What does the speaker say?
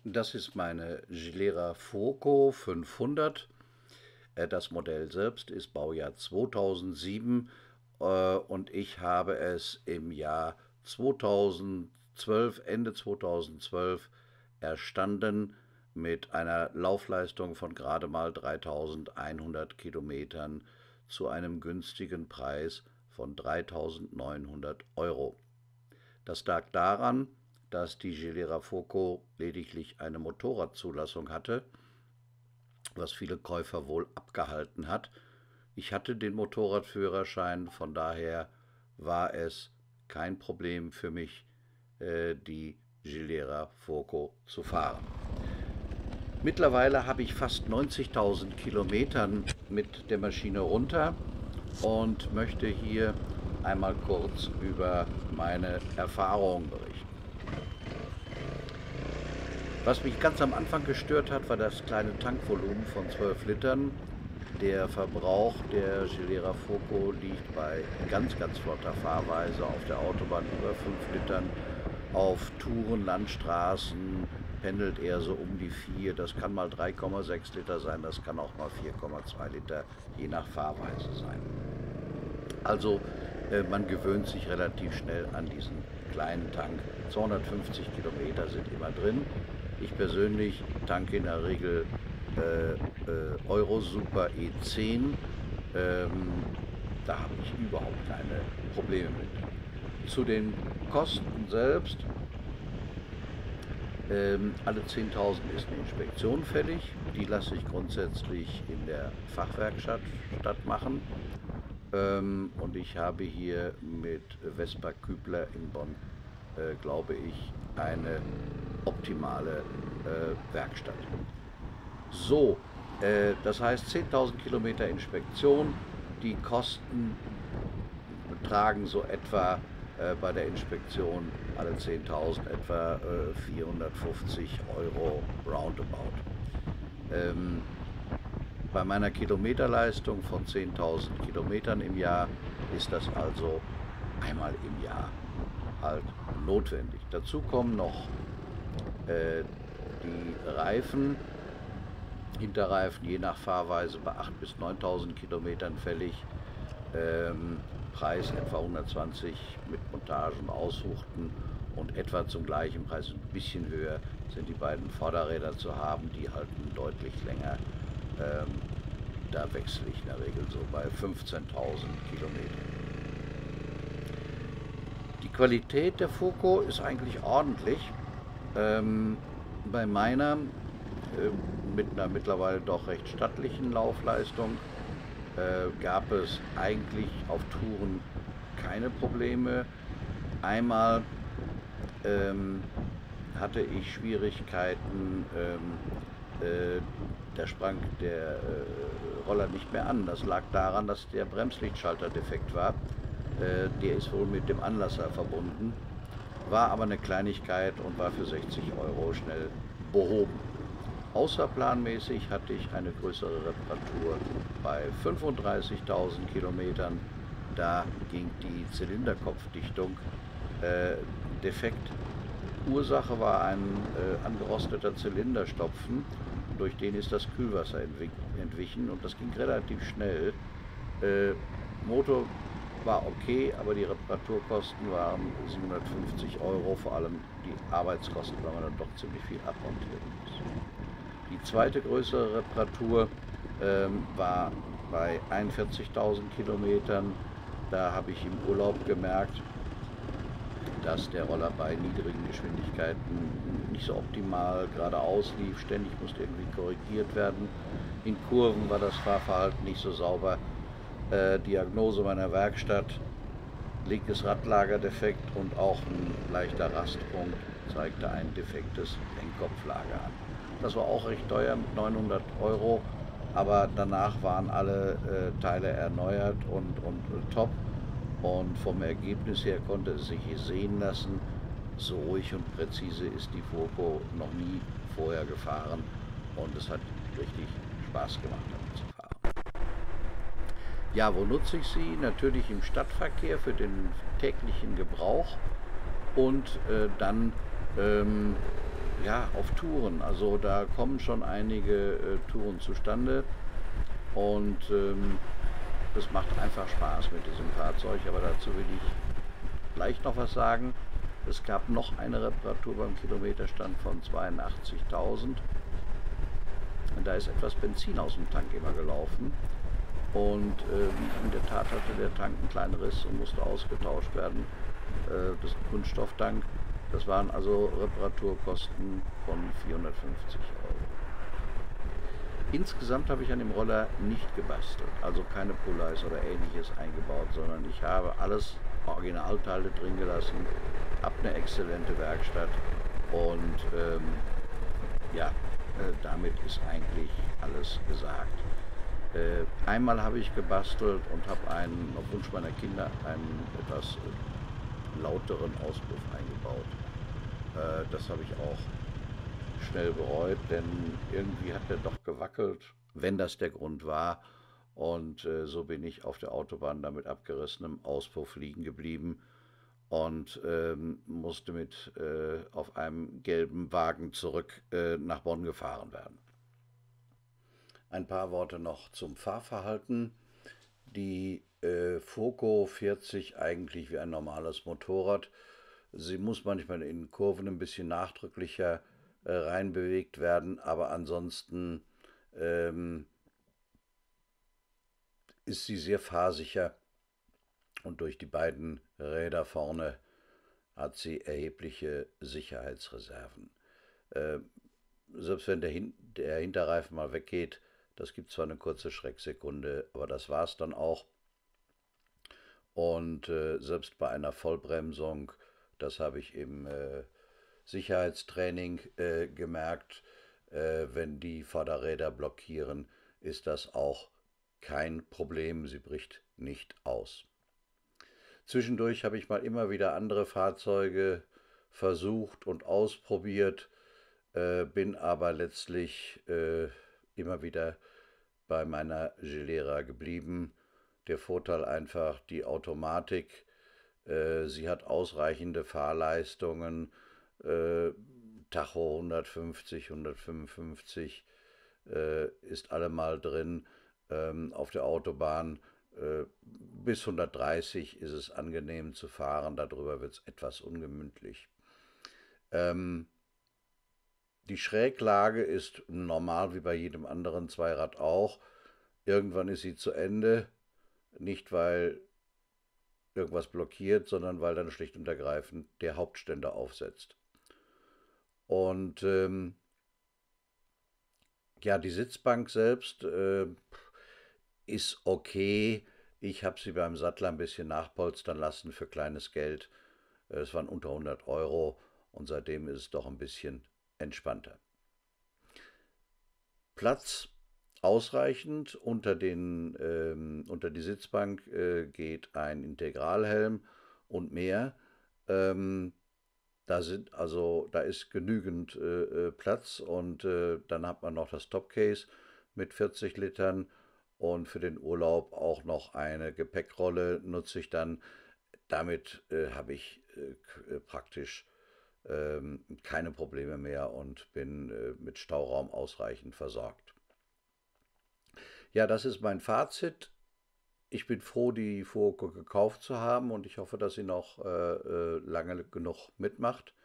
Das ist meine Gilera Foco 500. Das Modell selbst ist Baujahr 2007 und ich habe es im Jahr 2012, Ende 2012 erstanden mit einer Laufleistung von gerade mal 3100 Kilometern zu einem günstigen Preis von 3.900 Euro. Das lag daran, dass die Gilera Foco lediglich eine Motorradzulassung hatte, was viele Käufer wohl abgehalten hat. Ich hatte den Motorradführerschein, von daher war es kein Problem für mich, die Gilera Foco zu fahren. Mittlerweile habe ich fast 90.000 Kilometern mit der Maschine runter und möchte hier einmal kurz über meine Erfahrungen berichten. Was mich ganz am Anfang gestört hat, war das kleine Tankvolumen von 12 Litern. Der Verbrauch der Gilera Foco liegt bei ganz flotter Fahrweise auf der Autobahn über 5 Litern. Auf Touren, Landstraßen pendelt er so um die 4. Das kann mal 3,6 Liter sein, das kann auch mal 4,2 Liter, je nach Fahrweise sein. Also man gewöhnt sich relativ schnell an diesen kleinen Tank. 250 Kilometer sind immer drin. Ich persönlich tanke in der Regel Eurosuper E10. Da habe ich überhaupt keine Probleme mit. Zu den Kosten selbst. Alle 10.000 ist eine Inspektion fällig. Die lasse ich grundsätzlich in der Fachwerkstatt machen. Und ich habe hier mit Vespa Kübler in Bonn, glaube ich, eine optimale Werkstatt. So, das heißt 10.000 Kilometer Inspektion. Die Kosten betragen so etwa bei der Inspektion alle 10.000 etwa 450 Euro roundabout. Bei meiner Kilometerleistung von 10.000 Kilometern im Jahr ist das also einmal im Jahr halt notwendig. Dazu kommen noch die Reifen, Hinterreifen je nach Fahrweise bei 8.000 bis 9.000 Kilometern fällig. Preis etwa 120 mit Montage und Aushuchten und etwa zum gleichen Preis, ein bisschen höher, sind die beiden Vorderräder zu haben, die halten deutlich länger. Da wechsle ich in der Regel so bei 15.000 Kilometern. Die Qualität der Foco ist eigentlich ordentlich. Bei meiner mit einer mittlerweile doch recht stattlichen Laufleistung gab es eigentlich auf Touren keine Probleme. Einmal hatte ich Schwierigkeiten, da sprang der Roller nicht mehr an. Das lag daran, dass der Bremslichtschalter defekt war. Der ist wohl mit dem Anlasser verbunden, war aber eine Kleinigkeit und war für 60 Euro schnell behoben. Außerplanmäßig hatte ich eine größere Reparatur bei 35.000 Kilometern. Da ging die Zylinderkopfdichtung defekt. Ursache war ein angerosteter Zylinderstopfen, durch den ist das Kühlwasser entwichen und das ging relativ schnell. Motor war okay, aber die Reparaturkosten waren 750 Euro, vor allem die Arbeitskosten, weil man dann doch ziemlich viel abmontieren muss. Die zweite größere Reparatur war bei 41.000 Kilometern. Da habe ich im Urlaub gemerkt, dass der Roller bei niedrigen Geschwindigkeiten nicht so optimal geradeaus lief. Ständig musste irgendwie korrigiert werden. In Kurven war das Fahrverhalten nicht so sauber. Diagnose meiner Werkstatt: linkes Radlager defekt und auch ein leichter Rastpunkt zeigte ein defektes Lenkkopflager an. Das war auch recht teuer mit 900 Euro, aber danach waren alle Teile erneuert und top. Und vom Ergebnis her konnte es sich hier sehen lassen. So ruhig und präzise ist die Foco noch nie vorher gefahren und es hat richtig Spaß gemacht, damit zu fahren. Ja, wo nutze ich sie? Natürlich im Stadtverkehr für den täglichen Gebrauch und dann ja, auf Touren. Also da kommen schon einige Touren zustande und es macht einfach Spaß mit diesem Fahrzeug, aber dazu will ich gleich noch was sagen. Es gab noch eine Reparatur beim Kilometerstand von 82.000. Da ist etwas Benzin aus dem Tank immer gelaufen. Und in der Tat hatte der Tank einen kleinen Riss und musste ausgetauscht werden. Das ist ein Kunststofftank. Das waren also Reparaturkosten von 450 Euro. Insgesamt habe ich an dem Roller nicht gebastelt, also keine Pulleys oder ähnliches eingebaut, sondern ich habe alles Originalteile drin gelassen, habe eine exzellente Werkstatt und ja, damit ist eigentlich alles gesagt. Einmal habe ich gebastelt und habe auf Wunsch meiner Kinder einen etwas lauteren Auspuff eingebaut. Das habe ich auch schnell bereut, denn irgendwie hat er doch gewackelt, wenn das der Grund war. Und so bin ich auf der Autobahn da mit abgerissenem Auspuff liegen geblieben und musste mit auf einem gelben Wagen zurück nach Bonn gefahren werden. Ein paar Worte noch zum Fahrverhalten. Die Foco fährt sich eigentlich wie ein normales Motorrad. Sie muss manchmal in Kurven ein bisschen nachdrücklicher reinbewegt werden, aber ansonsten ähm, ist sie sehr fahrsicher und durch die beiden Räder vorne hat sie erhebliche Sicherheitsreserven. Äh, Selbst wenn der Hinterreifen mal weggeht, das gibt zwar eine kurze Schrecksekunde, aber das war es dann auch. Und selbst bei einer Vollbremsung, das habe ich im Sicherheitstraining gemerkt, wenn die Vorderräder blockieren, ist das auch kein Problem. Sie bricht nicht aus. Zwischendurch habe ich mal immer wieder andere Fahrzeuge versucht und ausprobiert, bin aber letztlich immer wieder bei meiner Gilera geblieben. Der Vorteil einfach die Automatik. Sie hat ausreichende Fahrleistungen, äh, Tacho 150, 155 ist allemal drin. Auf der Autobahn bis 130 ist es angenehm zu fahren, darüber wird es etwas ungemütlich. Ähm, Die Schräglage ist normal wie bei jedem anderen Zweirad auch. Irgendwann ist sie zu Ende, nicht weil irgendwas blockiert, sondern weil dann schlicht und ergreifend der Hauptständer aufsetzt. Und ja, die Sitzbank selbst ist okay. Ich habe sie beim Sattler ein bisschen nachpolstern lassen für kleines Geld. Es waren unter 100 Euro und seitdem ist es doch ein bisschen entspannter. Platz ausreichend. Unter die Sitzbank geht ein Integralhelm und mehr. Ähm, da ist genügend Platz und dann hat man noch das Topcase mit 40 Litern und für den Urlaub auch noch eine Gepäckrolle nutze ich dann. Damit habe ich praktisch keine Probleme mehr und bin mit Stauraum ausreichend versorgt. Ja, das ist mein Fazit. Ich bin froh, die Fuoco gekauft zu haben und ich hoffe, dass sie noch lange genug mitmacht.